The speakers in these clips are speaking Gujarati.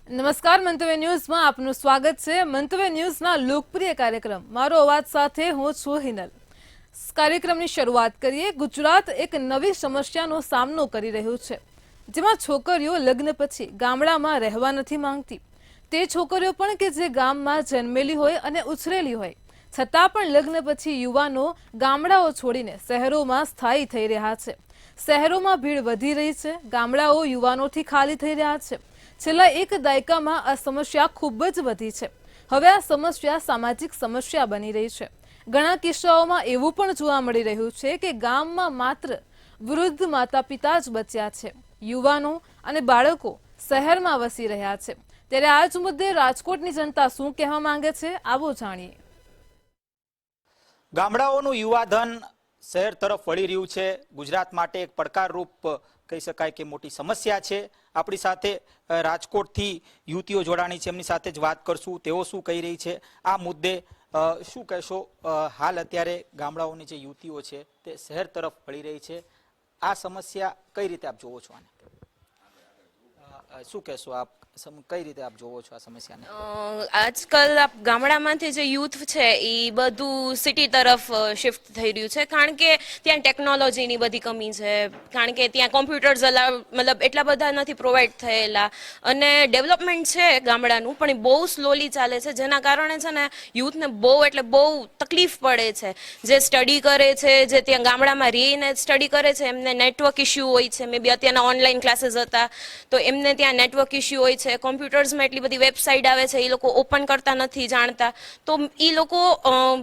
નમસ્કાર મંતવ્ય ન્યૂઝમાં આપનું સ્વાગત છે। મંતવ્ય ન્યૂઝના લોકપ્રિય કાર્યક્રમ મારો અવાજ સાથે હું છું હિનલ। કાર્યક્રમની શરૂઆત કરીએ। ગુજરાત એક નવી સમસ્યાનો સામનો કરી રહ્યું છે, જેમાં છોકરીઓ લગ્ન પછી ગામડામાં રહેવા નથી માંગતી। તે છોકરીઓ પણ કે જે ગામમાં જન્મેલી હોય અને ઉછરેલી હોય, છતાં પણ લગ્ન પછી યુવાનો ગામડાઓ છોડીને શહેરોમાં સ્થાયી થઈ રહ્યા છે। શહેરોમાં ભીડ વધી રહી છે, ગામડાઓ યુવાનોથી ખાલી થઈ રહ્યા છે। છેલ્લા એક દાયકામાં આ સમસ્યા ખૂબ જ વધી છે। હવે આ સમસ્યા સામાજિક સમસ્યા બની રહી છે। ઘણા કિસ્સાઓમાં એવું પણ જોવા મળી રહ્યું છે કે ગામમાં માત્ર વૃદ્ધ માતા પિતા જ બચ્યા છે, યુવાનો અને બાળકો શહેરમાં વસી રહ્યા છે। ત્યારે આ જ મુદ્દે રાજકોટની જનતા શું કહેવા માંગે છે, આવો જાણીએ। ગામડાઓનું યુવાધન શહેર તરફ વળી રહ્યું છે। ગુજરાત માટે એક પડકારરૂપ કહી શકાય કે મોટી સમસ્યા છે। આપણી સાથે રાજકોટથી યુવતીઓ જોડાણી છે, એમની સાથે જ વાત કરશું। તેઓ શું કહી રહી છે આ મુદ્દે, શું કહેશો? હાલ અત્યારે ગામડાઓની જે યુવતીઓ છે તે શહેર તરફ વળી રહી છે, આ સમસ્યા કઈ રીતે આપ જોવો છો? આને શું કહેશો આપ? કઈ રીતે આપ જોવો છો આ સમસ્યાને? આજકાલ ગામડામાંથી જે યુથ છે એ બધું સિટી તરફ શિફ્ટ થઈ રહ્યું છે, કારણ કે ત્યાં ટેકનોલોજીની બધી કમી છે, કારણ કે ત્યાં કોમ્પ્યુટર્સ મતલબ એટલા બધા નથી પ્રોવાઈડ થયેલા, અને ડેવલપમેન્ટ છે ગામડાનું પણ એ બહુ સ્લોલી ચાલે છે, જેના કારણે છે ને યુથને બહુ એટલે બહુ તકલીફ પડે છે। જે સ્ટડી કરે છે, જે ત્યાં ગામડામાં રહીને સ્ટડી કરે છે, એમને નેટવર્ક ઇસ્યુ હોય છે। મે બી અત્યારના ઓનલાઈન ક્લાસીસ હતા તો એમને ત્યાં નેટવર્ક ઇસ્યુ હોય છે, કોમ્પ્યુટર્સમાં એટલી બધી વેબસાઇટ આવે છે, એ લોકો ઓપન કરતા નથી જાણતા, તો એ લોકો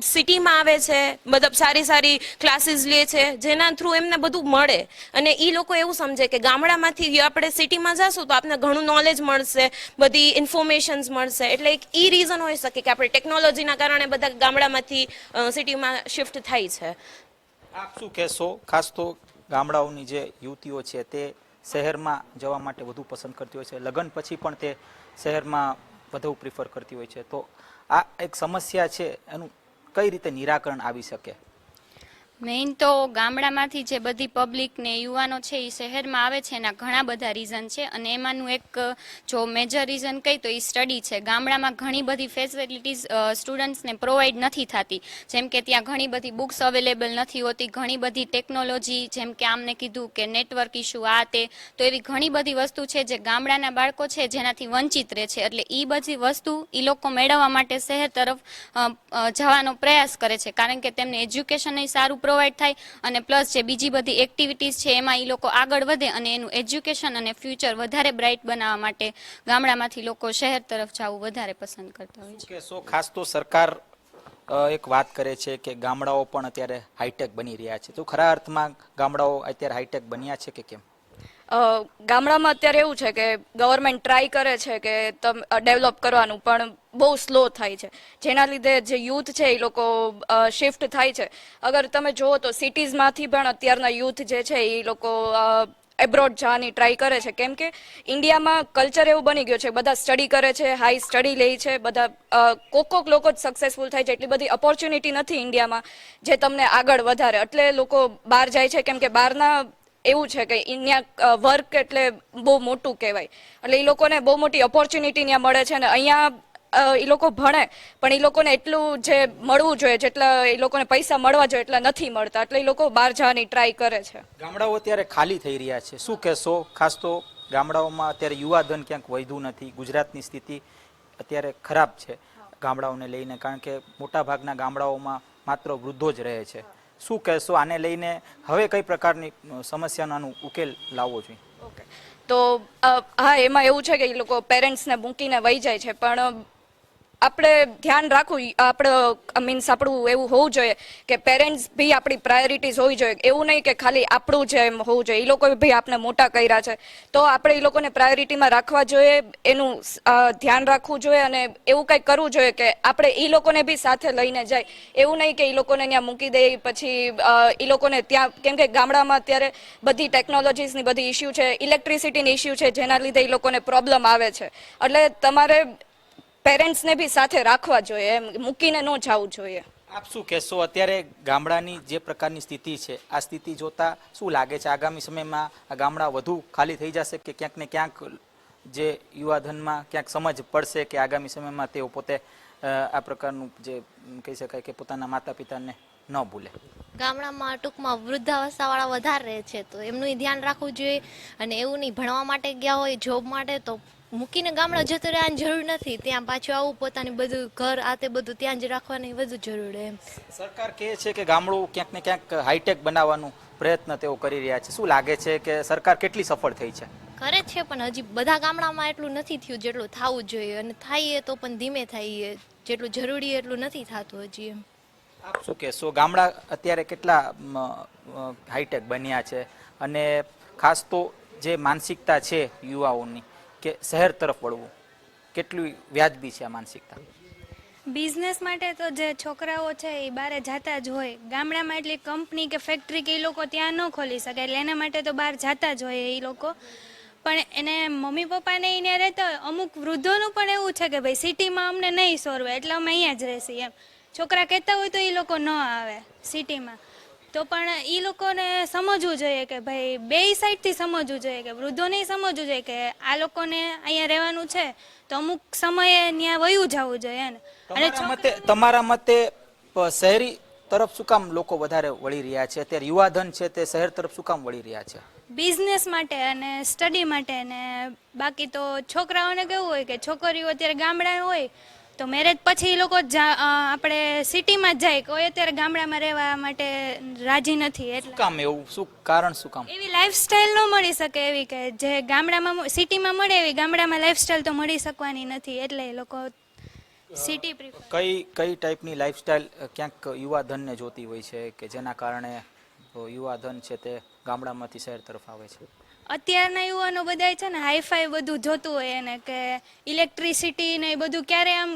સિટીમાં આવે છે, મતલબ સારી સારી ક્લાસીસ લે છે, જેના થ્રુ એમને બધું મળે, અને એ લોકો એવું સમજે કે ગામડામાંથી આપણે સિટીમાં જશું તો આપને ઘણું નોલેજ મળશે, બધી ઇન્ફોર્મેશન્સ મળશે। એટલે એક એ રીઝન હોઈ શકે કે આપણે ટેકનોલોજીના કારણે બધા ગામડામાંથી સિટીમાં શિફ્ટ થાય છે। આપ શું કહેશો? ખાસ તો ગામડાઓની જે યુવતીઓ છે તે શહેરમાં જવા માટે વધુ પસંદ કરતી હોય છે, લગ્ન પછી પણ તે શહેરમાં વધુ પ્રિફર કરતી હોય છે, તો આ એક સમસ્યા છે, એનું કઈ રીતે નિરાકરણ આવી શકે? મેઇન તો ગામડામાંથી જે બધી પબ્લિક ને યુવાનો છે એ શહેરમાં આવે છે એના ઘણા બધા રીઝન છે, અને એમાંનું એક જો મેજર રીઝન કહી તો એ સ્ટડી છે। ગામડામાં ઘણી બધી ફેસિલિટીઝ સ્ટુડન્ટ્સને પ્રોવાઈડ નથી થતી, જેમ કે ત્યાં ઘણી બધી બુક્સ અવેલેબલ નથી હોતી, ઘણી બધી ટેકનોલોજી, જેમ કે આમને કીધું કે નેટવર્ક ઇસ્યુ આ તે, તો એવી ઘણી બધી વસ્તુ છે જે ગામડાના બાળકો છે જેનાથી વંચિત રહે છે। એટલે એ બધી વસ્તુ એ લોકો મેળવવા માટે શહેર તરફ જવાનો પ્રયાસ કરે છે, કારણ કે તેમને એજ્યુકેશન સારું પ્રોવાઈડ થાય, અને પ્લસ જે બીજી બધી એક્ટિવિટીઝ છે એમાં એ લોકો આગળ વધે, અને એનું એજ્યુકેશન અને ફ્યુચર વધારે બ્રાઇટ બનાવવા માટે ગામડામાંથી લોકો શહેર તરફ જવું વધારે પસંદ કરતા હોય છે। શું ખાસ તો સરકાર એક વાત કરે છે કે ગામડાઓ પણ અત્યારે હાઈટેક બની રહ્યા છે, તો ખરા અર્થમાં ગામડાઓ અત્યારે હાઈટેક બન્યા છે કે કેમ? ગામડામાં અત્યારે એવું છે કે ગવર્મેન્ટ ટ્રાય કરે છે કે ડેવલપ કરવાનું, પણ બહુ સ્લો થાય છે, જેના લીધે જે યુથ છે એ લોકો શિફ્ટ થાય છે। અગર તમે જુઓ તો સિટીઝમાંથી પણ અત્યારના યુથ જે છે એ લોકો એબ્રોડ જવાની ટ્રાય કરે છે, કેમ કે ઇન્ડિયામાં કલ્ચર એવું બની ગયું છે, બધા સ્ટડી કરે છે, હાઈ સ્ટડી લે છે, બધા કોક લોકો જ સક્સેસફુલ થાય છે। એટલી બધી ઓપોર્ચ્યુનિટી નથી ઇન્ડિયામાં જે તમને આગળ વધારે, એટલે લોકો બહાર જાય છે, કેમ કે બહારના એવું છે કે અહીંયા વર્ક એટલે બહુ મોટું કહેવાય, એટલે એ લોકોને બહુ મોટી ઓપોર્ચ્યુનિટી ત્યાં મળે છે, અને અહીંયા એ લોકો ભણે પણ એ લોકોને એટલું જે મળવું જોઈએ, જેટલા એ લોકોને પૈસા મળવા જોઈએ એટલા નથી મળતા, એટલે એ લોકો બહાર જવાની ટ્રાય કરે છે। ગામડાઓ અત્યારે ખાલી થઈ રહ્યા છે, શું કહેશો? ખાસ તો ગામડાઓમાં અત્યારે યુવાધન ક્યાંક વધ્યું નથી, ગુજરાતની સ્થિતિ અત્યારે ખરાબ છે ગામડાઓને લઈને, કારણ કે મોટાભાગના ગામડાઓમાં માત્ર વૃદ્ધો જ રહે છે। શું કહેશો આને લઈને? હવે કઈ પ્રકારની સમસ્યાનો ઉકેલ લાવવો જોઈએ? તો હા, એમાં એવું છે કે એ લોકો પેરેન્ટ્સને મૂકીને વહી જાય છે, પણ આપણે ધ્યાન રાખવું, આપણે મીન્સ આપણું એવું હોવું જોઈએ કે પેરેન્ટ્સ બી આપણી પ્રાયોરિટીઝ હોવી જોઈએ, એવું નહીં કે ખાલી આપણું જ એમ હોવું જોઈએ, એ લોકોએ ભાઈ આપણે મોટા કર્યા છે તો આપણે એ લોકોને પ્રાયોરિટીમાં રાખવા જોઈએ, એનું ધ્યાન રાખવું જોઈએ, અને એવું કંઈક કરવું જોઈએ કે આપણે એ લોકોને બી સાથે લઈને જાય, એવું નહીં કે એ લોકોને ત્યાં મૂકી દે પછી એ લોકોને ત્યાં, કેમ કે ગામડામાં અત્યારે બધી ટેકનોલોજીસની બધી ઇસ્યુ છે, ઇલેક્ટ્રિસિટીની ઇસ્યુ છે, જેના લીધે એ લોકોને પ્રોબ્લેમ આવે છે। એટલે તમારે પેરેન્ટ્સને બી સાથે રાખવા જોઈએ, એમ મૂકીને ન જવું જોઈએ। આપ શું કહેશો? અત્યારે ગામડાની જે પ્રકારની સ્થિતિ છે, આ સ્થિતિ જોતા શું લાગે છે આગામી સમયમાં આ ગામડા વધુ ખાલી થઈ જશે કે ક્યાંક ને ક્યાંક જે યુવાધનમાં ક્યાંક સમજ પડશે કે આગામી સમયમાં તેઓ પોતે આ પ્રકારનું જે કહી શકાય કે પોતાના માતા પિતાને ન ભૂલે? ગામડામાં ટૂંકમાં વૃદ્ધાવસ્થાવાળા વધારે રહે છે તો એમનું ધ્યાન રાખવું જોઈએ અને એવું નહીં ભણવા માટે ગયા હોય જોબ માટે તો મૂકીને ગામડા જતું રહેવાની જરૂર નથી, ત્યાં પાછું આવું પોતાની બધું ઘર આ તે બધું ત્યાં જ રાખવાની વધુ જરૂર એમ. સરકાર કહે છે કે ગામડું ક્યાંક ને ક્યાંક હાઈટેક બનાવવાનું પ્રયત્ન તેઓ કરી રહ્યા છે. શું લાગે છે કે સરકાર કેટલી સફળ થઈ છે? કરે છે પણ હજી બધા ગામડામાં એટલું નથી થયું જેટલું થવું જોઈએ અને થાય તો પણ ધીમે થાય, જેટલું જરૂરી એટલું નથી થતું હજી એમ. આપ શું કહેશો, ગામડા અત્યારે કેટલા હાઈટેક બન્યા છે અને ખાસ તો જે માનસિકતા છે યુવાઓની કે શહેર તરફ વળવું, કેટલું વ્યાજબી છે આ માનસિકતા? બિઝનેસ માટે તો જે છોકરાઓ છે એ બહાર જતા જ હોય, ગામડામાં એટલી કંપની કે ફેક્ટરી કે એ લોકો ત્યાં ન ખોલી શકે એટલે એના માટે તો બહાર જતા જ હોય એ લોકો. પણ એને મમ્મી પપ્પાને એને રહેતા હોય, અમુક વૃદ્ધોનું પણ એવું છે કે ભાઈ સિટીમાં અમને નહીં સોરવે એટલે અમે અહીંયા જ રહેશી એમ. છોકરા કહેતા હોય તો એ લોકો ન આવે સિટીમાં, તો પણ એ લોકોને સમજવું જોઈએ કે ભાઈ બેય સાઈડથી સમજવું જોઈએ કે વૃદ્ધોને સમજવું જોઈએ કે આ લોકોને અહીંયા રહેવાનું છે તો અમુક સમયે ત્યાં વયું જવું જોઈએ ને. અને તમારા મતે શહેરી તરફ શું કામ લોકો વધારે વળી રહ્યા છે? અત્યારે યુવાધન છે તે શહેર તરફ શું કામ વળી રહ્યા છે? બિઝનેસ માટે અને સ્ટડી માટે ને બાકી તો છોકરાઓને કેવું હોય કે છોકરીઓ અત્યારે ગામડા હોય તો મેરેજ પછી એ લોકો આપણે સિટીમાં જ જાય, કોઈ અત્યારે ગામડામાં રહેવા માટે રાજી નથી. એટલે કામ એવું શું કારણ, શું કામ એવી લાઈફસ્ટાઈલ ન મળી શકે એવી કે જે ગામડામાં સિટીમાં મળે એવી ગામડામાં લાઈફસ્ટાઈલ તો મળી શકવાની નથી એટલે એ લોકો સિટી પ્રિફર. કઈ ટાઈપની લાઈફસ્ટાઈલ ક્યાંક યુવાધનને જોતી હોય છે કે જેના કારણે યુવાધન છે તે ગામડામાંથી શહેર તરફ આવે છે? અત્યારના યુવાનો બધા છે ને હાઈફાઈ બધું જોતું હોય એને કે ઇલેક્ટ્રિસિટી ને એ બધું ક્યારે આમ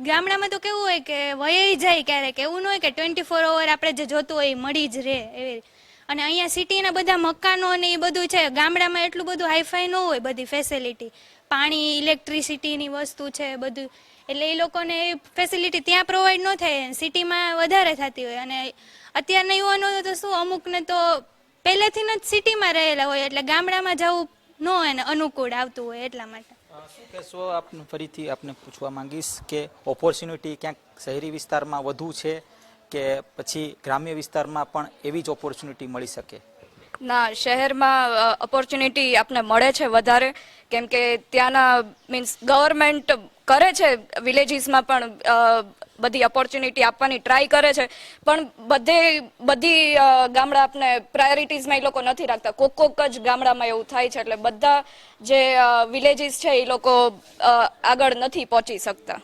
ગામડામાં તો કેવું હોય કે વહી જાય ક્યારેક, એવું ન હોય કે 24 અવર આપણે જે જોતું હોય એ મળી જ રહે એવી. અને અહીંયા સિટીના બધા મકાનો ને એ બધું છે, ગામડામાં એટલું બધું હાઈફાઈ ન હોય બધી ફેસિલિટી, પાણી ઇલેક્ટ્રિસિટીની વસ્તુ છે બધું, એટલે એ લોકોને ફેસિલિટી ત્યાં પ્રોવાઈડ ન થાય, સિટીમાં વધારે થતી હોય. અને અત્યારના યુવાનો તો શું અમુકને તો પહેલેથી જ સિટીમાં રહેલા હોય એટલે ગામડામાં જવું ન એને અનુકૂળ આવતું હોય એટલા માટે. શું કહેશો, આપને ફરીથી આપને પૂછવા માંગીશ કે ઓપોર્ચ્યુનિટી ક્યાંક શહેરી વિસ્તારમાં વધુ છે કે પછી ગ્રામ્ય વિસ્તારમાં પણ એવી જ ઓપોર્ચ્યુનિટી મળી શકે? ના, શહેરમાં ઓપોર્ચ્યુનિટી આપને મળે છે વધારે, કેમ કે ત્યાંના મીન્સ ગવર્મેન્ટ કરે છે વિલેજીસમાં પણ બધી ઓપોર્ચ્યુનિટી આપવાની ટ્રાય કરે છે, પણ બધી ગામડા આપને પ્રાયોરિટીઝમાં એ લોકો નથી રાખતા. કોક જ ગામડામાં એવું થાય છે એટલે બધા જે વિલેજીસ છે એ લોકો આગળ નથી પહોંચી શકતા.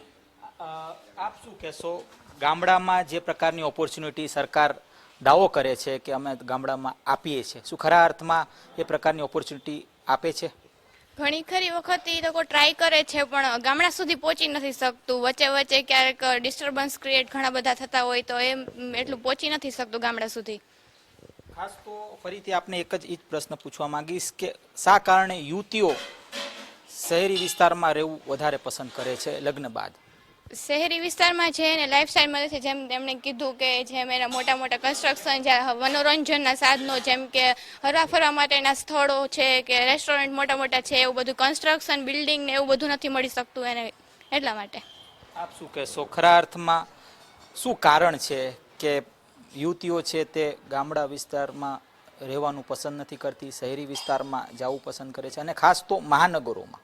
આપ શું કહેશો, ગામડામાં જે પ્રકારની ઓપોર્ચ્યુનિટી સરકાર દાવો કરે છે કે અમે ગામડામાં આપીએ છીએ, શું ખરા અર્થમાં એ પ્રકારની ઓપોર્ચ્યુનિટી આપે છે? ઘણી ખરી વખત એ લોકો ટ્રાય કરે છે પણ ગામડા સુધી પહોંચી નથી શકતું. વચ્ચે વચ્ચે ક્યારેક ડિસ્ટર્બન્સ ક્રિએટ ઘણા બધા થતા હોય તો એમ એટલું પહોંચી નથી શકતું ગામડા સુધી. ખાસ તો ફરીથી આપને એક જ પ્રશ્ન પૂછવા માંગીશ કે શા કારણે યુવતીઓ શહેરી વિસ્તારમાં રહેવું વધારે પસંદ કરે છે લગ્ન બાદ? શહેરી વિસ્તારમાં છે ને લાઈફસ્ટાઈલ મળે છે, જેમ તેમણે કીધું કે જેમ એના મોટા મોટા કન્સ્ટ્રક્શન, જ્યાં મનોરંજનના સાધનો જેમ કે હરવા ફરવા માટેના સ્થળો છે કે રેસ્ટોરન્ટ મોટા મોટા છે, એવું બધું કન્સ્ટ્રક્શન બિલ્ડિંગ ને એવું બધું નથી મળી શકતું એને એટલા માટે. આપ શું કહેશો, ખરા અર્થમાં શું કારણ છે કે યુવતીઓ છે તે ગામડા વિસ્તારમાં રહેવાનું પસંદ નથી કરતી, શહેરી વિસ્તારમાં જવું પસંદ કરે છે અને ખાસ તો મહાનગરોમાં?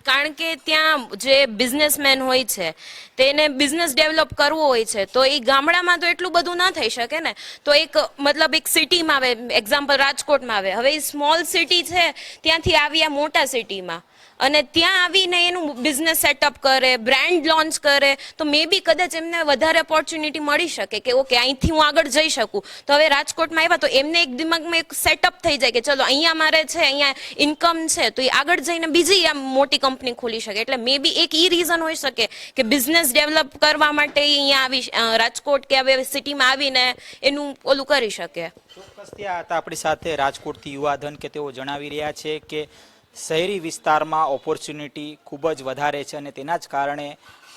કારણ કે ત્યાં જે બિઝનેસમેન હોય છે તેને બિઝનેસ ડેવલપ કરવો હોય છે તો એ ગામડામાં તો એટલું બધું ના થઈ શકે ને. તો એક મતલબ એક સિટીમાં આવે, એક્ઝામ્પલ રાજકોટમાં આવે, હવે એ સ્મોલ સિટી છે ત્યાંથી આવી આ મોટા સિટીમાં અને ત્યાં આવીને એનું બિઝનેસ સેટઅપ કરે, બ્રાન્ડ લોન્ચ કરે તો મે બી કદાચ એમને વધારે ઓપોર્ચ્યુનિટી મળી શકે કે ઓકે અહીંથી હું આગળ જઈ શકું. તો હવે રાજકોટમાં આવ્યા તો એમને એક દિમાગમાં એક સેટઅપ થઈ જાય કે ચલો અહીંયા મારે છે, અહીંયા ઇન્કમ છે તો એ આગળ જઈને બીજી આમ મોટી કંપની ખોલી શકે. એટલે મે બી એક એ રીઝન હોઈ શકે કે બિઝનેસ ડેવલપ કરવા માટે અહીંયા આવી રાજકોટ કે હવે સિટીમાં આવીને એનું ઓલું કરી શકે. ચોક્કસ ત્યાં હતા આપણી સાથે રાજકોટથી યુવાધન કે તેઓ જણાવી રહ્યા છે કે શહેરી વિસ્તારમાં ઓપોર્ચ્યુનિટી ખૂબ જ વધારે છે અને તેના જ કારણે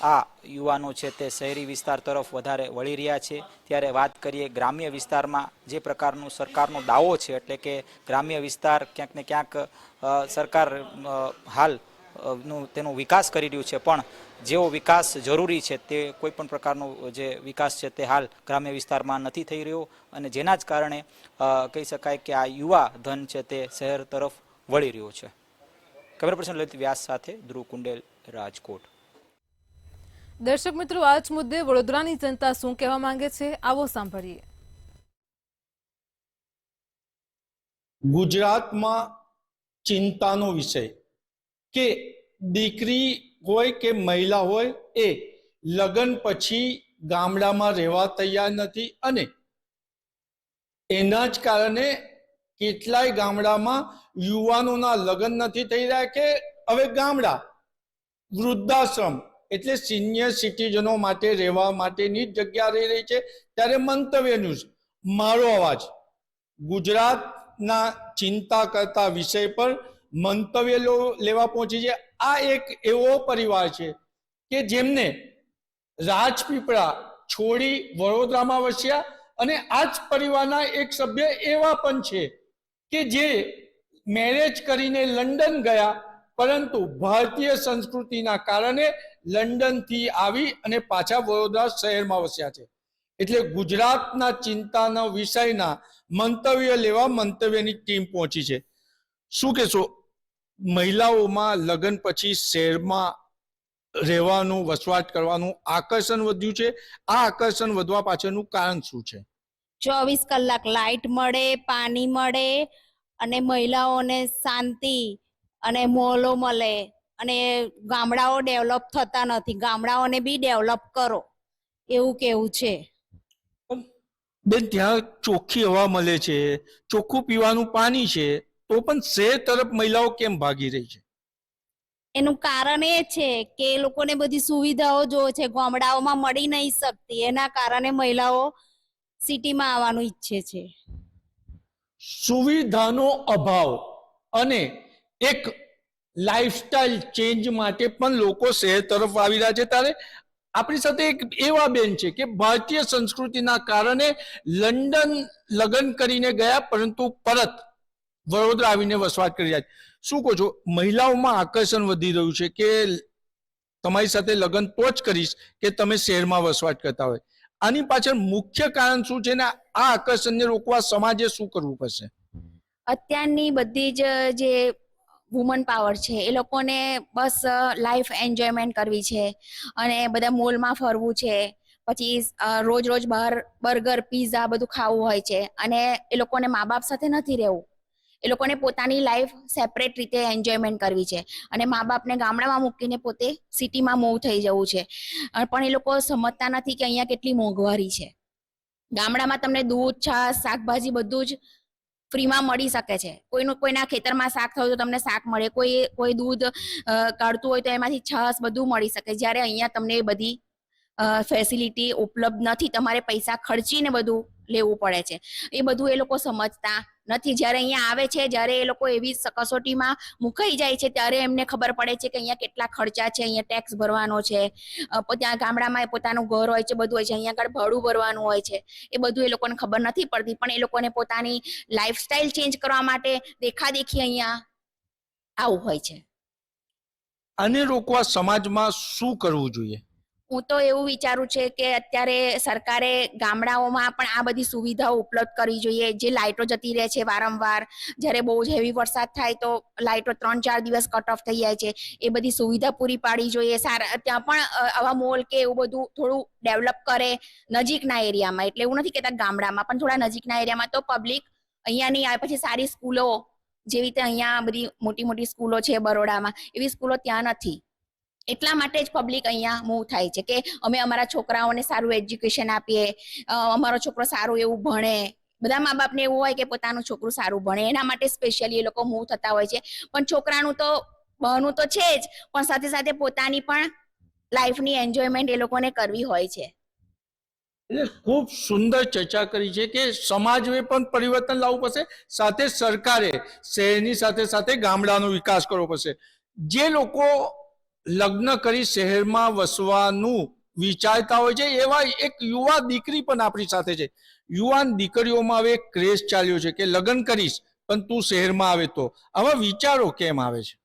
આ યુવાનો છે તે શહેરી વિસ્તાર તરફ વધારે વળી રહ્યા છે, ત્યારે વાત કરીએ ગ્રામ્ય વિસ્તારમાં જે પ્રકારનો સરકારનો દાવો છે, એટલે કે ગ્રામ્ય વિસ્તાર ક્યાંક ને ક્યાંક સરકાર હાલ તેનો વિકાસ કરી રહ્યું છે, પણ જેવો વિકાસ જરૂરી છે તે કોઈ પણ પ્રકારનો જે વિકાસ છે તે હાલ ગ્રામ્ય વિસ્તારમાં નથી થઈ રહ્યો, અને જેના જ કારણે કહી શકાય કે આ યુવા ધન છે તે શહેર તરફ વળી રહ્યો છે. કેમેરા પર્સન લલિત વ્યાસ સાથે ધ્રુવ કુંડેલ, રાજકોટ. દર્શક મિત્રો, આ જ મુદ્દે વડોદરાની જનતા શું કહેવા માંગે છે, આવો સાંભળીએ. ગુજરાતમાં ચિંતાનો વિષય કે દીકરી હોય કે મહિલા હોય એ લગ્ન પછી ગામડામાં રહેવા તૈયાર નથી, અને એના જ કારણે કેટલાય ગામડામાં યુવાનોના લગ્ન નથી થઈ રહ્યા, કે હવે ગામડા વૃદ્ધાશ્રમ એટલે સિનિયર સિટીઝનો માટે રહેવા માટેની જગ્યા રહી રહી છે. ત્યારે મંતવ્ય ન્યૂઝ, મારો અવાજ, ગુજરાતના ચિંતા કરતા વિષય પર મંતવ્ય લેવા પહોંચી છે. આ એક એવો પરિવાર છે કે જેમને રાજપીપળા છોડી વડોદરામાં વસ્યા, અને આ જ પરિવારના એક સભ્ય એવા પણ છે કે જે મેરેજ કરીને લંડન ગયા, પરંતુ ભારતીય સંસ્કૃતિના કારણે લંડનથી આવી અને પાછા વડોદરા શહેરમાં વસ્યા છે. એટલે ગુજરાતના ચિંતાના વિષયના મંતવ્ય લેવા મંતવ્યની ટીમ પહોંચી છે. શું કહેશો, મહિલાઓમાં લગ્ન પછી શહેરમાં રહેવાનું, વસવાટ કરવાનું આકર્ષણ વધ્યું છે, આ આકર્ષણ વધવા પાછળનું કારણ શું છે? 24 કલાક લાઇટ મળે, પાણી મળે, અને મહિલાઓને શાંતિ અને મોલો મળે, અને ગામડાઓ ડેવલપ થતા નથી, ગામડાઓને બી ડેવલપ કરો એવું કેવું છે. બેન, ત્યાં ચોખ્ખી હવા મળે છે, ચોખ્ખું પીવાનું પાણી છે, તો પણ શહેર તરફ મહિલાઓ કેમ ભાગી રહી છે? એનું કારણ એ છે કે એ લોકોને બધી સુવિધાઓ જો છે ગામડાઓમાં મળી નહીં શકતી, એના કારણે મહિલાઓ સિટીમાં આવવાનું ઈચ્છે છે. સુવિધાનો અભાવ અને એક લાઈફસ્ટાઈલ ચેન્જ માટે પણ લોકો શહેર તરફ આવી રહ્યા છે. ત્યારે આપણી સાથે એક એવા બેન છે કે ભારતીય સંસ્કૃતિના કારણે લંડન લગ્ન કરીને ગયા, પરંતુ પરત વડોદરા આવીને વસવાટ કરી રહ્યા છે. શું કહો છો, મહિલાઓમાં આકર્ષણ વધી રહ્યું છે કે તમારી સાથે લગ્ન તો જ કરીશ કે તમે શહેરમાં વસવાટ કરતા હોય? આની પાછળ મુખ્ય કારણ શું છે, ને આ આકર્ષણને રોકવા સમાજે શું કરવું પડશે? અત્યારની બધી જ જે વુમન પાવર છે એ લોકોને બસ લાઈફ એન્જોયમેન્ટ કરવી છે, અને બધા મોલમાં ફરવું છે, પછી રોજ રોજ બહાર બર્ગર, પીઝા બધું ખાવું હોય છે, અને એ લોકોને મા બાપ સાથે નથી રહેવું. એ લોકોને પોતાની લાઈફ સેપરેટ રીતે એન્જોયમેન્ટ કરવી છે, અને મા બાપને ગામડામાં મૂકીને પોતે સિટીમાં મૂવ થઈ જવું છે. પણ એ લોકો સમજતા નથી કે અહીંયા કેટલી મોંઘવારી છે. ગામડામાં તમને દૂધ, છાશ, શાકભાજી બધું જ ફ્રીમાં મળી શકે છે. કોઈના ખેતરમાં શાક થયું તો તમને શાક મળે, કોઈ દૂધ કાઢતું હોય તો એમાંથી છાશ બધું મળી શકે. જ્યારે અહીંયા તમને એ બધી ફેસિલિટી ઉપલબ્ધ નથી, તમારે પૈસા ખર્ચીને બધું લેવું પડે છે. એ બધું એ લોકો સમજતા નથી. જ્યારે અહીંયા આવે છે, જ્યારે એ લોકો એવી કસોટીમાં મુકાઈ જાય છે, ત્યારે એમને ખબર પડે છે કે અહીંયા કેટલા ખર્ચા છે, અહીંયા ટેક્સ ભરવાનો છે, ત્યાં ગામડામાં પોતાનું ઘર હોય છે, બધું હોય છે, અહીંયા આગળ ભાડું ભરવાનું હોય છે. એ બધું એ લોકોને ખબર નથી પડતી, પણ એ લોકોને પોતાની લાઈફસ્ટાઈલ ચેન્જ કરવા માટે દેખાદેખી અહીંયા આવું હોય છે. આને રોકવા સમાજમાં શું કરવું જોઈએ? હું તો એવું વિચારું છે કે અત્યારે સરકારે ગામડાઓમાં પણ આ બધી સુવિધાઓ ઉપલબ્ધ કરવી જોઈએ. જે લાઇટો જતી રહે છે વારંવાર, જ્યારે બહુ જ હેવી વરસાદ થાય તો લાઇટો 3-4 દિવસ કટ ઓફ થઈ જાય છે, એ બધી સુવિધા પૂરી પાડવી જોઈએ. ત્યાં પણ આવા મોલ કે એવું બધું થોડું ડેવલપ કરે નજીકના એરિયામાં. એટલે એવું નથી કહેતા ગામડામાં, પણ થોડા નજીકના એરિયામાં, તો પબ્લિક અહીંયા નહીં આવે. પછી સારી સ્કૂલો, જેવી રીતે અહીંયા બધી મોટી મોટી સ્કૂલો છે બરોડામાં, એવી સ્કૂલો ત્યાં નથી. એટલા માટે જ પબ્લિક અહીંયા મૂવ થાય છે કે અમે અમારા છોકરાઓને સારું એજ્યુકેશન આપીએ, અમારો છોકરો સારું એવું ભણે. બધા મા બાપને એવું હોય કે પોતાનું છોકરું સારું ભણે, એના માટે સ્પેશિયલી એ લોકો મૂવ થતા હોય છે. પણ છોકરાનું તો બહનું તો છે જ, પણ સાથે સાથે પોતાની પણ લાઈફની એન્જોયમેન્ટ એ લોકોને કરવી હોય છે. એટલે ખૂબ સુંદર ચર્ચા કરી છે કે સમાજે પણ પરિવર્તન લાવવું પડશે, સાથે સરકારે શહેરની સાથે સાથે ગામડાનો વિકાસ કરવો પડશે. જે લોકો લગ્ન કરી શહેરમાં વસવાનું વિચારતા હોય છે એવા એક યુવા દીકરી પણ આપણી સાથે છે. યુવાન દીકરીઓમાં હવે એક ક્રેઝ ચાલ્યો છે કે લગ્ન કરીશ પણ તું શહેરમાં આવે તો. આવા વિચારો કેમ આવે છે?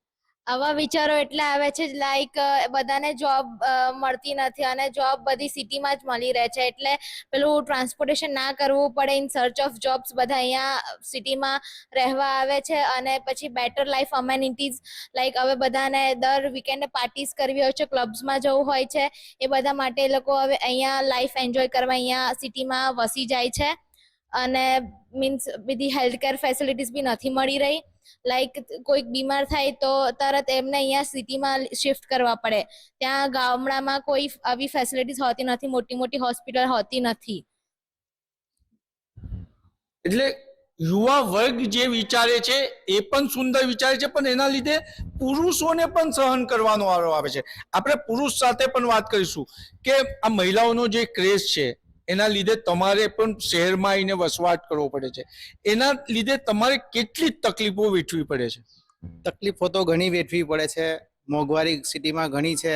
આવા વિચારો એટલે આવે છે લાઈક બધાને જોબ મળતી નથી અને જોબ બધી સિટીમાં જ મળી રહે છે, એટલે પેલું ટ્રાન્સપોર્ટેશન ના કરવું પડે. ઇન સર્ચ ઓફ જોબ્સ બધા અહીંયા સિટીમાં રહેવા આવે છે અને પછી બેટર લાઈફ અમેનિટીઝ લાઈક હવે બધાને દર વીકેન્ડે પાર્ટીઝ કરવી હોય છે, ક્લબ્સમાં જવું હોય છે, એ બધા માટે એ લોકો હવે અહીંયા લાઈફ એન્જોય કરવા અહીંયા સિટીમાં વસી જાય છે. અને મીન્સ બધી હેલ્થકેર ફેસિલિટીઝ બી નથી મળી રહી. લાઈક કોઈક બીમાર થાય તો તરત એમને અહીંયા સિટીમાં શિફ્ટ કરવા પડે. ત્યાં ગામડામાં કોઈ આવી ફેસિલિટીઝ હોતી નથી, મોટી મોટી હોસ્પિટલ હોતી નથી. એટલે યુવા વર્ગ જે વિચારે છે એ પણ સુંદર વિચારે છે, પણ એના લીધે પુરુષોને પણ સહન કરવાનો વારો આવે છે. આપણે પુરુષ સાથે પણ વાત કરીશું કે આ મહિલાઓનો જે ક્રેઝ છે એના લીધે તમારે પણ શહેરમાં આવીને વસવાટ કરવો પડે છે. એના લીધે તમારે કેટલી તકલીફો વેઠવી પડે છે? તકલીફો તો ઘણી વેઠવી પડે છે. મોંઘવારી સિટીમાં ઘણી છે,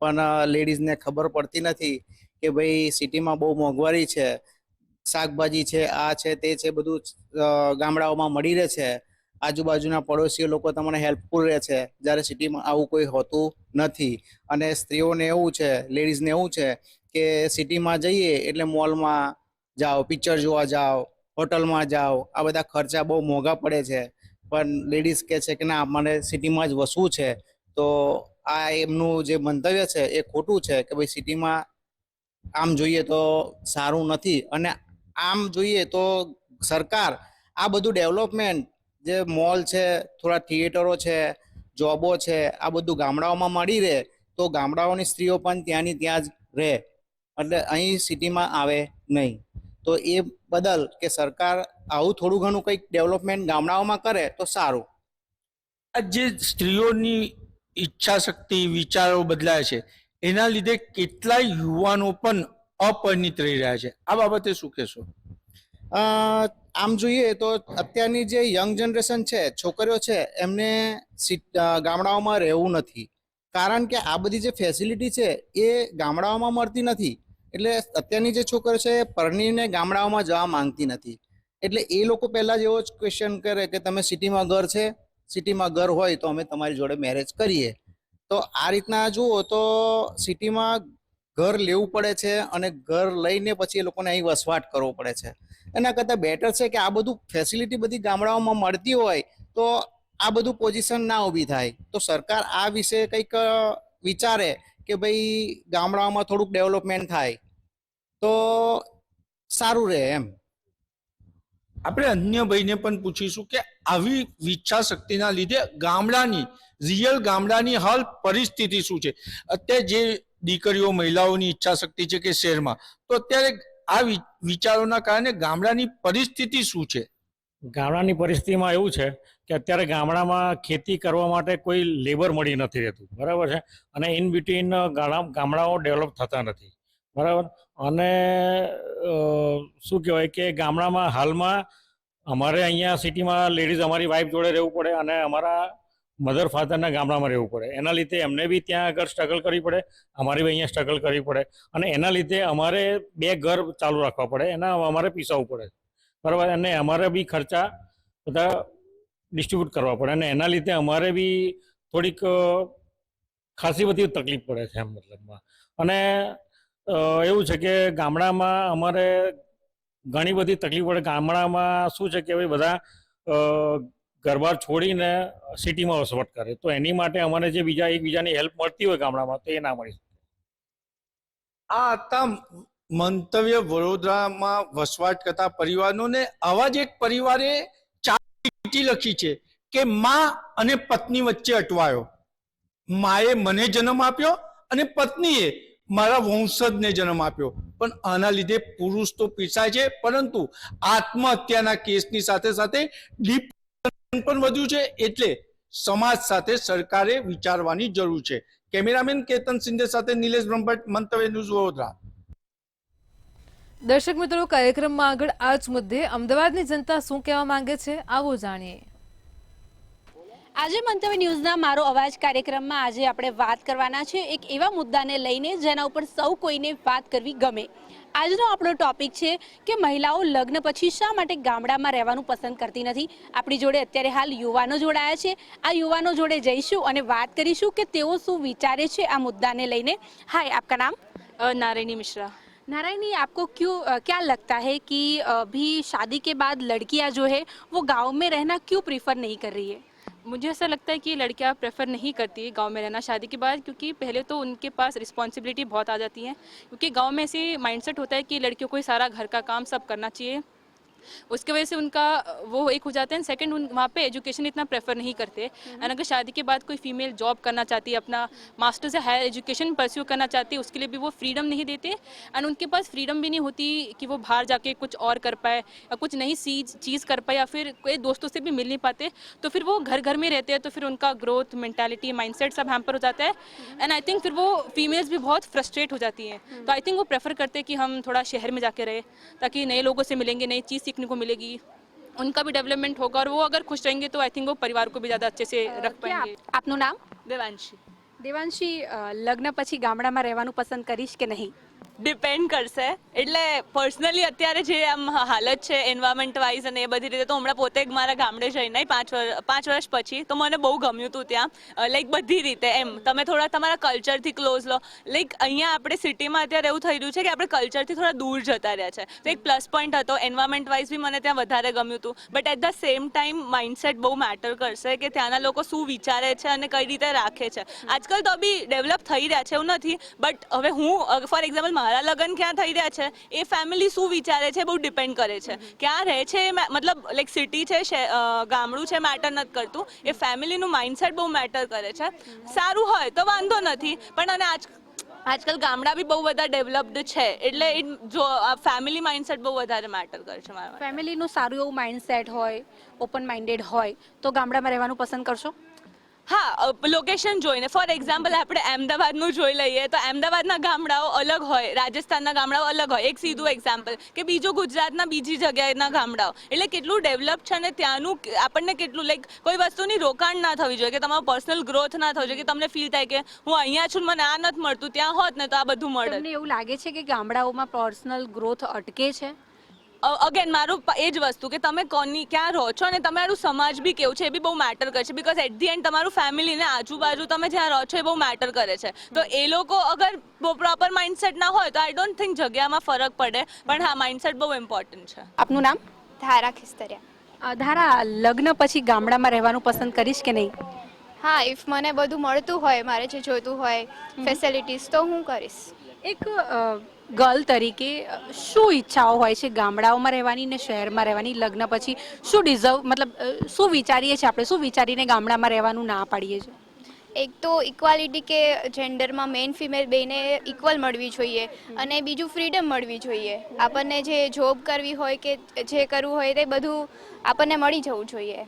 પણ લેડીઝને ખબર પડતી નથી કે ભાઈ સિટીમાં બહુ મોંઘવારી છે. શાકભાજી છે, આ છે, તે છે, બધું ગામડાઓમાં મળી રહે છે. આજુબાજુના પડોશીઓ લોકો તમને હેલ્પફુલ રહે છે, જ્યારે સિટીમાં આવું કોઈ હોતું નથી. અને સ્ત્રીઓને એવું છે, લેડીઝને એવું છે કે સિટીમાં જઈએ એટલે મોલમાં જાઓ, પિક્ચર જોવા જાઓ, હોટલમાં જાઓ, આ બધા ખર્ચા બહુ મોંઘા પડે છે. પણ લેડીઝ કહે છે કે ના, મને સિટીમાં જ વસવું છે. તો આ એમનું જે મંતવ્ય છે એ ખોટું છે કે ભાઈ સિટીમાં આમ જોઈએ તો સારું નથી. અને આમ જોઈએ તો સરકાર આ બધું ડેવલપમેન્ટ, જે મોલ છે, થોડા થિયેટરો છે, જોબો છે, આ બધું ગામડાઓમાં મળી રહે તો ગામડાઓની સ્ત્રીઓ પણ ત્યાંની ત્યાં જ રહે, એટલે અહીં સિટીમાં આવે નહીં. તો એ બદલ કે સરકાર આવું થોડું ઘણું કંઈક ડેવલપમેન્ટ ગામડાઓમાં કરે તો સારું. આ જે સ્ત્રીઓની ઈચ્છા શક્તિ, વિચારો બદલાય છે એના લીધે કેટલાય યુવાનો પણ અપરિણિત રહી રહ્યા છે. આ બાબતે શું કહેશો? આમ જોઈએ તો અત્યારની જે યંગ જનરેશન છે, છોકરીઓ છે, એમને ગામડાઓમાં રહેવું નથી. કારણ કે આ બધી જે ફેસિલિટી છે એ ગામડાઓમાં મળતી નથી. એટલે અત્યારની જે છોકરીઓ છે એ પરણીને ગામડાઓમાં જવા માંગતી નથી. એટલે એ લોકો પહેલાં જ એવો જ ક્વેશ્ચન કરે કે તમે સિટીમાં ઘર છે, સિટીમાં ઘર હોય તો અમે તમારી જોડે મેરેજ કરીએ. તો આ રીતના જુઓ તો સિટીમાં ઘર લેવું પડે છે અને ઘર લઈને પછી એ લોકોને અહીં વસવાટ કરવો પડે છે. એના કરતાં બેટર છે કે આ બધું ફેસિલિટી બધી ગામડાઓમાં મળતી હોય તો આ બધું પોઝિશન ના ઊભી થાય. તો સરકાર આ વિશે કંઈક વિચારે કે ભાઈ ગામડાઓમાં થોડુંક ડેવલપમેન્ટ થાય તો સારું રહે એમ. આપણે અન્ય ભાઈને પણ પૂછીશું કે આવી વિચાર શક્તિના લીધે ગામડાની, રિયલ ગામડાની હાલ પરિસ્થિતિ શું છે. અત્યારે જે દીકરીઓ, મહિલાઓની ઈચ્છા શક્તિ છે કે શહેરમાં, તો અત્યારે આ વિચારોના કારણે ગામડાની પરિસ્થિતિ શું છે? ગામડાની પરિસ્થિતિમાં એવું છે કે અત્યારે ગામડામાં ખેતી કરવા માટે કોઈ લેબર મળી નથી રહેતું, બરાબર છે. અને ઇન બિટવીન ગામડાઓ ડેવલપ થતા નથી, બરાબર. અને શું કહેવાય કે ગામડામાં હાલમાં અમારે અહીંયા સિટીમાં લેડીઝ અમારી વાઈફ જોડે રહેવું પડે અને અમારા મધર ફાધરના ગામડામાં રહેવું પડે. એના લીધે એમને બી ત્યાં આગળ સ્ટ્રગલ કરવી પડે, અમારે બી અહીંયા સ્ટ્રગલ કરવી પડે. અને એના લીધે અમારે 2 ઘર ચાલુ રાખવા પડે, એના અમારે પીસાવવું પડે, બરાબર. અને અમારે બી ખર્ચા બધા ડિસ્ટ્રીબ્યુટ કરવા પડે અને એના લીધે અમારે બી થોડીક ખાસી બધી તકલીફ પડે છે એમ મતલબમાં. અને એવું છે કે ગામડામાં અમારે ઘણી બધી તકલીફ પડે. ગામડામાં શું છે કે ભાઈ બધા ઘરબાર છોડીને સિટીમાં વસવાટ કરે, તો એની માટે અમારે જે બીજા એકબીજાની હેલ્પ મળતી હોય ગામડામાં તો એ ના મળી શકે. આ હતા મંતવ્ય વડોદરામાં વસવાટ કરતા પરિવારનો. ને આવા જ એક પરિવારે 4 ચીઠી લખી છે કે માં અને પત્ની વચ્ચે અટવાયો. માએ મને જન્મ આપ્યો અને પત્નીએ મારા વંશજને જન્મ આપ્યો. પણ આના લીધે પુરુષ તો પીસાય છે, પરંતુ આત્મહત્યાના કેસની સાથે સાથે ડિપ્રેશન પણ વધ્યું છે. એટલે સમાજ સાથે સરકારે વિચારવાની જરૂર છે. કેમેરામેન કેતન સિંધે સાથે નિલેશ બ્રહ્મભટ્ટ, મંતવ્ય ન્યૂઝ, વડોદરા. દર્શક મિત્રો, કાર્યક્રમમાં આગળ આ જ મુદ્દે અમદાવાદની જનતા શું કહેવા માંગે છે, આવો જાણીએ. આજે મંતવ્ય ન્યૂઝના મારો અવાજ કાર્યક્રમમાં આજે આપણે વાત કરવાના છે એક એવા મુદ્દાને લઈને જેના ઉપર સૌ કોઈને વાત કરવી ગમે. આજનો આપણો ટોપિક છે કે મહિલાઓ લગ્ન પછી શા માટે ગામડામાં રહેવાનું પસંદ કરતી નથી. આપણી જોડે અત્યારે હાલ યુવાનો જોડાયા છે. આ યુવાનો જોડે જઈશું અને વાત કરીશું કે તેઓ શું વિચારે છે આ મુદ્દાને લઈને. હાય, આપકા નામ? नारायणी मिश्रा. नारायणी, आपको क्या लगता है कि अभी शादी के बाद लड़कियां जो है वो गांव में रहना क्यों प्रीफर नहीं कर रही है? मुझे ऐसा लगता है कि लड़कियां प्रेफर नहीं करती गांव में रहना शादी के बाद, क्योंकि पहले तो उनके पास रिस्पॉन्सिबिलिटी बहुत आ जाती है, क्योंकि गांव में ऐसे माइंडसेट होता है कि लड़कियों को ही सारा घर का काम सब करना चाहिए. उसके वजह से उनका वो एक हो जाता है. सेकंड, वहाँ पे एजुकेशन इतना प्रेफर नहीं करते. एंड अगर शादी के बाद कोई फीमेल जॉब करना चाहती है, अपना मास्टर्स या हायर एजुकेशन परस्यू करना चाहती है, उसके लिए भी वो फ्रीडम नहीं देते. एंड उनके पास फ्रीडम भी नहीं होती कि वो बाहर जाके कुछ और कर पाए या कुछ नई चीज़ कर पाए, या फिर कोई दोस्तों से भी मिल नहीं पाते. तो फिर वो घर घर में रहते हैं, तो फिर उनका ग्रोथ, मेंटालिटी, माइंडसेट सब हैम्पर हो जाता है. एंड आई थिंक फिर वो फीमेल्स भी बहुत फ्रस्ट्रेट हो जाती हैं. तो आई थिंक वो प्रेफर करते हैं कि हम थोड़ा शहर में जाके रहे, ताकि नए लोगों से मिलेंगे, नई चीज़ सीखने को मिलेगी, उनका भी डेवलपमेंट होगा, और वो अगर खुश रहेंगे तो आई थिंक वो परिवार को भी ज़्यादा अच्छे से रख पाएंगे. આપનું નામ? દેવાંશી. દેવાંશી, લગ્ન પછી ગામડામાં રહેવાનું પસંદ કરીશ કે નહીં? ડિપેન્ડ કરશે. એટલે પર્સનલી અત્યારે જે આમ હાલત છે એન્વાયરમેન્ટ વાઇઝ અને એ બધી રીતે, તો હમણાં પોતે મારા ગામડે જઈને 5 વર્ષ પછી તો મને બહુ ગમ્યું હતું ત્યાં. લાઈક બધી રીતે એમ તમે થોડા તમારા કલ્ચરથી ક્લોઝ લો. લાઈક અહીંયા આપણે સિટીમાં અત્યારે એવું થઈ રહ્યું છે કે આપણે કલ્ચરથી થોડા દૂર જતા રહ્યા છે. તો એક પ્લસ પોઈન્ટ હતો. એન્વાયરમેન્ટ વાઇઝ બી મને ત્યાં વધારે ગમ્યું હતું. But at the same time mindset બહુ મેટર કરશે કે ત્યાંના લોકો શું વિચારે છે અને કઈ રીતે રાખે છે. આજકાલ તો બી ડેવલપ થઈ રહ્યા છે એવું નથી, બટ હવે હું ફોર એક્ઝામ્પલ મારા લગ્ન ક્યાં થઈ રહ્યા છે એ ફેમિલી શું વિચારે છે બહુ ડિપેન્ડ કરે છે. ક્યાં રહે છે મતલબ લાઈક સિટી છે ગામડું છે મેટર નથી કરતું. એ ફેમિલીનું માઇન્ડસેટ બહુ મેટર કરે છે. સારું હોય તો વાંધો નથી, પણ અને આજકાલ ગામડા બી બહુ બધા ડેવલપ્ડ છે, એટલે જો ફેમિલી માઇન્ડસેટ બહુ વધારે મેટર કરે છે મારા. ફેમિલીનું સારું એવું માઇન્ડસેટ હોય, ઓપન માઇન્ડેડ હોય તો ગામડામાં રહેવાનું પસંદ કરશો? હા, લોકેશન જોઈને. ફોર એક્ઝામ્પલ આપણે અમદાવાદનું જોઈ લઈએ તો અમદાવાદના ગામડાઓ અલગ હોય, રાજસ્થાનના ગામડાઓ અલગ હોય. એક સીધું એક્ઝામ્પલ કે બીજું ગુજરાતના બીજી જગ્યાએના ગામડાઓ, એટલે કેટલું ડેવલપ છે અને ત્યાંનું આપણને કેટલું લાઈક કોઈ વસ્તુની રોકાણ ના થવી જોઈએ, કે તમારો પર્સનલ ગ્રોથ ના થવી જોઈએ, કે તમને ફીલ થાય કે હું અહીંયા છું મને આ નથી મળતું, ત્યાં હોત ને તો આ બધું મળે. તમને એવું લાગે છે કે ગામડાઓમાં પર્સનલ ગ્રોથ અટકે છે? અગેન મારું એ જ વસ્તુ કે તમે ક્યાં રહો છો અને તમારું સમાજ બી કેવું છે એ બી બહુ મેટર કરે છે. બિકોઝ એટ ધી એન્ડ તમારું ફેમિલી ને આજુબાજુ તમે જ્યાં રહો છો એ બહુ મેટર કરે છે. તો એ લોકો અગર પ્રોપર માઇન્ડસેટ ના હોય તો આઈ ડોન્ટ થિંક જગ્યામાં ફરક પડે, પણ હા માઇન્ડસેટ બહુ ઇમ્પોર્ટન્ટ છે. આપનું નામ? ધારા ખિસ્તરિયા. ધારા, લગ્ન પછી ગામડામાં રહેવાનું પસંદ કરીશ કે નહીં? હા, ઇફ મને બધું મળતું હોય, મારે જે જોઈતું હોય ફેસિલિટીઝ, તો હું કરીશ. એક ગર્લ તરીકે શું ઈચ્છાઓ હોય છે ગામડાઓમાં રહેવાની ને શહેરમાં રહેવાની? લગ્ન પછી શું ડિઝર્વ મતલબ શું વિચારીએ છીએ આપણે, શું વિચારીને ગામડામાં રહેવાનું ના પાડીએ છીએ? એક તો ઇક્વાલિટી, કે જેન્ડરમાં મેન ફિમેલ બેને ઇક્વલ મળવી જોઈએ, અને બીજું ફ્રીડમ મળવી જોઈએ. આપણને જે જોબ કરવી હોય કે જે કરવું હોય તે બધું આપણને મળી જવું જોઈએ.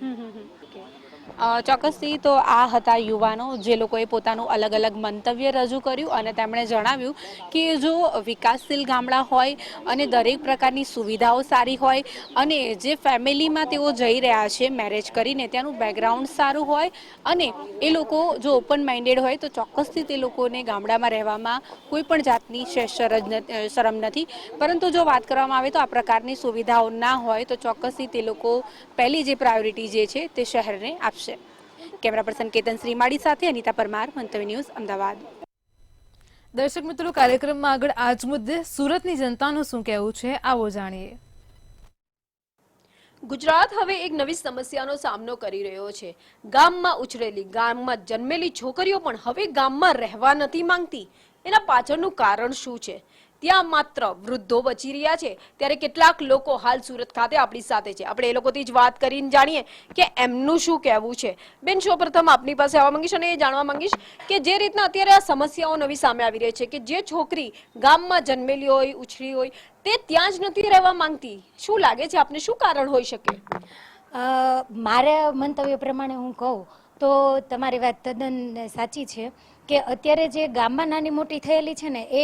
ચોક્કસથી તો આ હતા યુવાનો જે લોકોએ પોતાનું અલગ અલગ મંતવ્ય રજૂ કર્યું અને તેમણે જણાવ્યું કે જો વિકાસશીલ ગામડા હોય અને દરેક પ્રકારની સુવિધાઓ સારી હોય અને જે ફેમિલીમાં તેઓ જઈ રહ્યા છે મેરેજ કરીને ત્યાંનું બેકગ્રાઉન્ડ સારું હોય અને એ લોકો જો ઓપન માઇન્ડેડ હોય તો ચોક્કસથી તે લોકોને ગામડામાં રહેવામાં કોઈ પણ જાતની શરમ નથી. પરંતુ જો વાત કરવામાં આવે તો આ પ્રકારની સુવિધાઓ ના હોય તો ચોક્કસથી તે લોકો પહેલી જે પ્રાયોરિટી જે છે તે શહેરને આપશે. કેમેરા પર્સન કેતન શ્રીમાળી સાથે અનિતા પરમાર, મંતવ્ય ન્યૂઝ, અમદાવાદ. દર્શક મિત્રો, કાર્યક્રમમાં આગળ આ જ મુદ્દે સુરતની જનતાનું શું કહેવું છે આવો જાણીએ. ગુજરાત હવે એક નવી સમસ્યાનો સામનો કરી રહ્યો છે. ગામમાં ઉછરેલી, ગામમાં જન્મેલી છોકરીઓ પણ હવે ગામમાં રહેવા નથી માંગતી. એના પાછળનું કારણ શું છે? ત્યાં માત્ર વૃદ્ધો બચી રહ્યા છે, ત્યારે કેટલાક લોકો હાલ સુરત ખાતે આપણી સાથે છે. આપણે એ લોકોથી જ વાત કરીને જાણીએ કે એમનું શું કહેવું છે. બેન, સૌપ્રથમ આપની પાસે આવવા માંગીશ અને એ જાણવા માંગીશ કે જે રીતના અત્યારે આ સમસ્યાઓ નવી સામે આવી રહી છે કે જે છોકરી ગામમાં જન્મેલી હોય, ઉછરી હોય, તે ત્યાં જ નથી રહેવા માંગતી. શું લાગે છે આપને, શું કારણ હોઈ શકે? મારા મંતવ્ય પ્રમાણે હું કહું તો તમારી વાત તદ્દન સાચી છે કે અત્યારે જે ગામમાં નાની મોટી થયેલી છે ને એ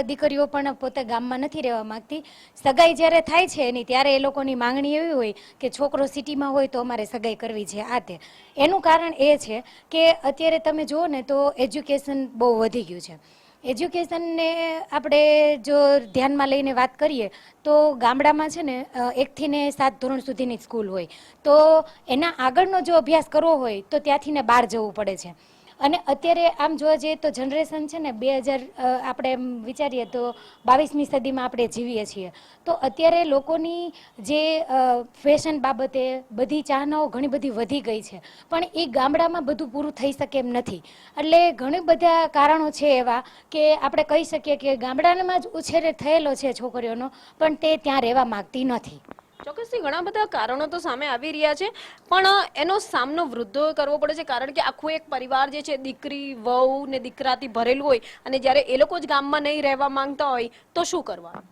દીકરીઓ પણ પોતે ગામમાં નથી રહેવા માંગતી. સગાઈ જ્યારે થાય છે એની ત્યારે એ લોકોની માંગણી એવી હોય કે છોકરો સિટીમાં હોય તો અમારે સગાઈ કરવી છે આ તે. એનું કારણ એ છે કે અત્યારે તમે જુઓ ને તો એજ્યુકેશન બહુ વધી ગયું છે. એજ્યુકેશનને આપણે જો ધ્યાનમાં લઈને વાત કરીએ તો ગામડામાં છે ને 1 થી ને 7 ધોરણ સુધીની સ્કૂલ હોય, તો એના આગળનો જો અભ્યાસ કરવો હોય તો ત્યાંથી ને બહાર જવું પડે છે. અને અત્યારે આમ જોવા જઈએ તો જનરેશન છે ને 2000 આપણે એમ વિચારીએ તો 22મી સદીમાં આપણે જીવીએ છીએ. તો અત્યારે લોકોની જે ફેશન બાબતે બધી ચાહનાઓ ઘણી બધી વધી ગઈ છે, પણ એ ગામડામાં બધું પૂરું થઈ શકે એમ નથી. એટલે ઘણી બધા કારણો છે એવા કે આપણે કહી શકીએ કે ગામડામાં જ ઉછેર થયેલો છે છોકરીઓનો, પણ તે ત્યાં રહેવા માંગતી નથી. ચોક્કસથી ઘણા બધા કારણો તો સામે આવી રહ્યા છે, પણ એનો સામનો વૃદ્ધોએ કરવો પડે છે, કારણ કે આખું એક પરિવાર જે છે દીકરી વહુ ને દીકરાથી ભરેલું હોય, અને જ્યારે એ લોકો જ ગામમાં નહીં રહેવા માંગતા હોય તો શું કરવાનું?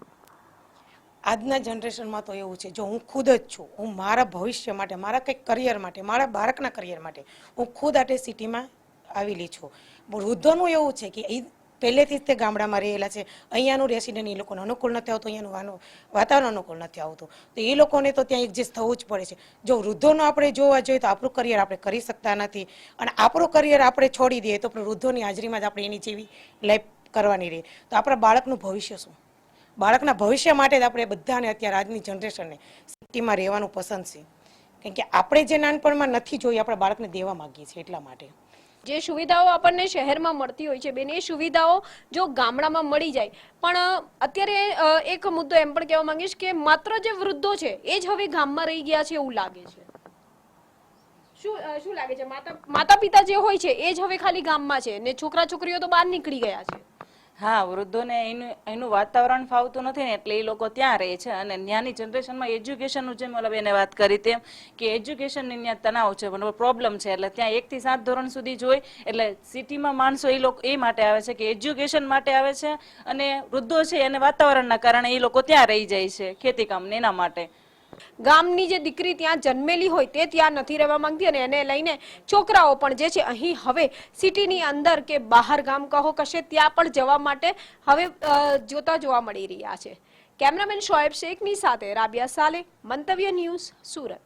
આજના જનરેશનમાં તો એવું છે, જો હું ખુદ જ છું, હું મારા ભવિષ્ય માટે, મારા કંઈક કરિયર માટે, મારા બાળકના કરિયર માટે હું ખુદ આટે સિટીમાં આવેલી છું. વૃદ્ધોનું એવું છે કે એ પહેલેથી જ તે ગામડામાં રહેલા છે, અહીંયાનું રેસિડન્ટ એ લોકોને અનુકૂળ નથી આવતું, અહીંયાનું વાતાવરણ અનુકૂળ નથી આવતું, તો એ લોકોને તો ત્યાં એડજસ્ટ થવું જ પડે છે. જો વૃદ્ધોનો આપણે જોવા જોઈએ તો આપણું કરિયર આપણે કરી શકતા નથી, અને આપણું કરિયર આપણે છોડી દઈએ તો આપણે વૃદ્ધોની હાજરીમાં જ આપણે એની જેવી લાઈફ કરવાની રહે, તો આપણા બાળકનું ભવિષ્ય શું? બાળકના ભવિષ્ય માટે જ આપણે બધાને અત્યારે આજની જનરેશનને સિટીમાં રહેવાનું પસંદ છે, કેમ કે આપણે જે નાનપણમાં નથી જોઈ આપણા બાળકને દેવા માંગીએ છીએ. એટલા માટે જે સુવિધાઓ આપણને શહેરમાં મળતી હોય છે બેન, એ સુવિધાઓ જો ગામડામાં મળી જાય, પણ અત્યારે એક મુદ્દો એમ પણ કહેવા માંગીશ કે માત્ર જે વૃદ્ધો છે એ જ હવે ગામમાં રહી ગયા છે એવું લાગે છે. શું લાગે છે? માતા પિતા જે હોય છે એ જ હવે ખાલી ગામમાં છે ને છોકરા છોકરીઓ તો બહાર નીકળી ગયા છે. હા, વૃદ્ધોને એનું વાતાવરણ ફાવતું નથી ને એટલે એ લોકો ત્યાં રહે છે. અને ત્યાંની જનરેશનમાં એજ્યુકેશનનું જે મતલબ એને વાત કરી તેમ કે એજ્યુકેશનની ત્યાં તણાવ છે, મતલબ પ્રોબ્લેમ છે, એટલે ત્યાં 1 થી 7 ધોરણ સુધી જોઈ, એટલે સિટીમાં માણસો એ લોકો એ માટે આવે છે કે એજ્યુકેશન માટે આવે છે, અને વૃદ્ધો છે એને વાતાવરણના કારણે એ લોકો ત્યાં રહી જાય છે ખેતી કામ એના માટે. ગામની જે દીકરી ત્યાં જન્મેલી હોય તે ત્યાં નથી રહેવા માંગતી, અને એને લઈને છોકરાઓ પણ જે છે અહીં હવે સિટીની અંદર કે બહાર ગામ કહો કશે ત્યાં પણ જવા માટે હવે જોવા મળી રહ્યા છે. કેમેરામેન શોએબ શેખની સાથે રાબિયા સાલે, મંતવ્ય ન્યૂઝ, સુરત.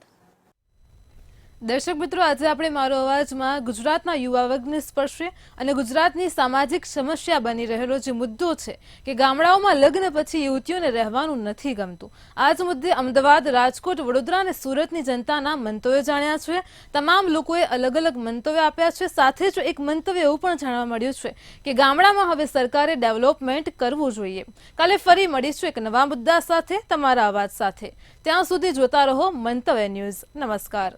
દર્શક મિત્રો, આજે આપણે મારો અવાજમાં ગુજરાતના યુવા વર્ગને સ્પર્શે અને ગુજરાતની સામાજિક સમસ્યા બની રહેલો જે મુદ્દો છે કે ગામડાઓમાં લગ્ન પછી યુવતીઓને રહેવાનું નથી ગમતું, આ જ મુદ્દે અમદાવાદ, રાજકોટ, વડોદરા અને સુરતની જનતાના મંતવ્યો જાણ્યા છે. તમામ લોકોએ અલગ અલગ મંતવ્ય આપ્યા છે. સાથે જ એક મંતવ્ય એવું પણ જાણવા મળ્યું છે કે ગામડામાં હવે સરકારે ડેવલપમેન્ટ કરવું જોઈએ. કાલે ફરી મળીશું એક નવા મુદ્દા સાથે, તમારા અવાજ સાથે. ત્યાં સુધી જોતા રહો મંતવ્ય ન્યૂઝ. નમસ્કાર.